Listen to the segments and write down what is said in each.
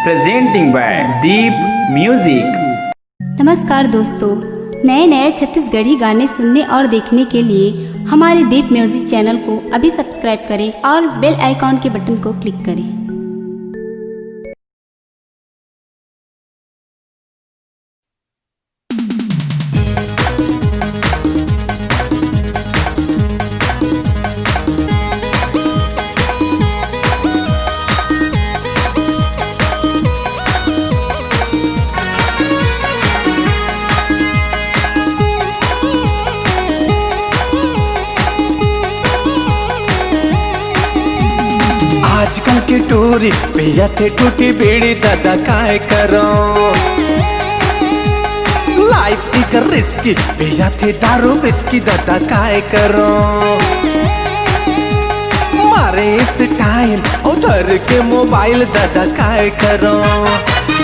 presenting by Deep Music। नमस्कार दोस्तों, नए नए छत्तीसगढ़ी गाने सुनने और देखने के लिए हमारे दीप म्यूजिक चैनल को अभी सब्सक्राइब करें और बेल आइकॉन के बटन को क्लिक करें। आजकल के टूरी भैया थे टूटी बीड़ी दादा काय करो। लाइफ की कर रिस्की भैया थे दारू विस्की दादा काय करो। मारे इस टाइम उधर के मोबाइल दादा काय करो।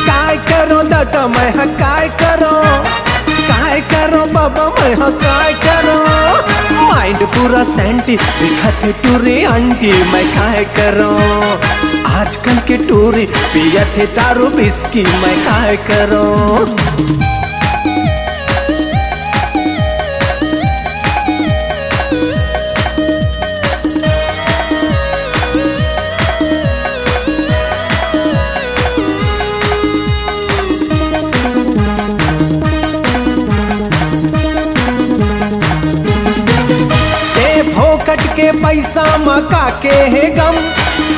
काय करो दादा मैं काय करो। काय करो बाबा मैं काय करो। माइंड पूरा सेंटी दिखते टूरी आंटी मैं काय करो। आजकल के टूरी पिया थे दारू बिस्की मैं काय करो। फोकट के पैसा मका के है गम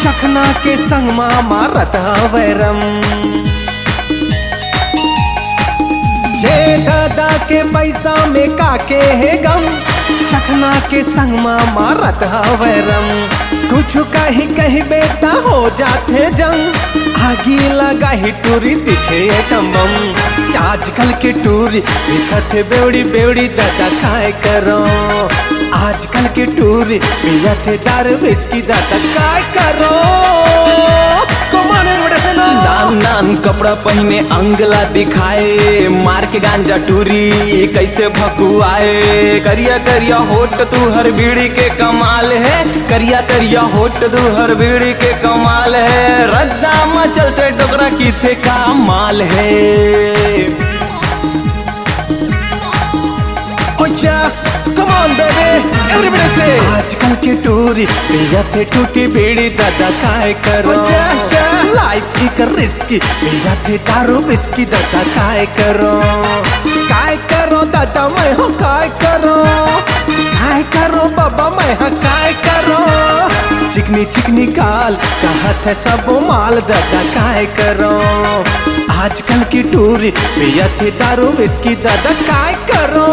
चखना के संग मारत वैरम। ये दादा के पैसा में काके है गम चखना के संग मारत वैरम। कुछ कहीं कहीं बेटा हो जाते जंग आगी लगा ही टूरी दिखे टम्बम। आजकल के टूरी दिखते बेवड़ी बेवड़ी दादा काय करो। आजकल के टूरी पिया थे दारू विस्की दादा काय करो। नान नान कपड़ा पहने अंगला दिखाए मार के गांजा टूरी कैसे भकुआए। करिया करिया होट तू हर बीड़ी के कमाल है। करिया करिया होट तू हर बीड़ी के कमाल है। रद्दा में चलते डोगरा की थे का माल है। Come on baby, everybody say। आजकल के टूरी पिया थे टूटी बीड़ी दादा काय करो। लाइफ की कर रिस्की पिया थे दारू विस्की दादा काय करो। काय करो दादा मैं काय करो। काय करो बाबा मैं काय करो। चिकनी चिकनी गाल कहत है सब माल दादा काय करो। आजकल की टूरी पिया थे दारू विस्की दादा काय करो।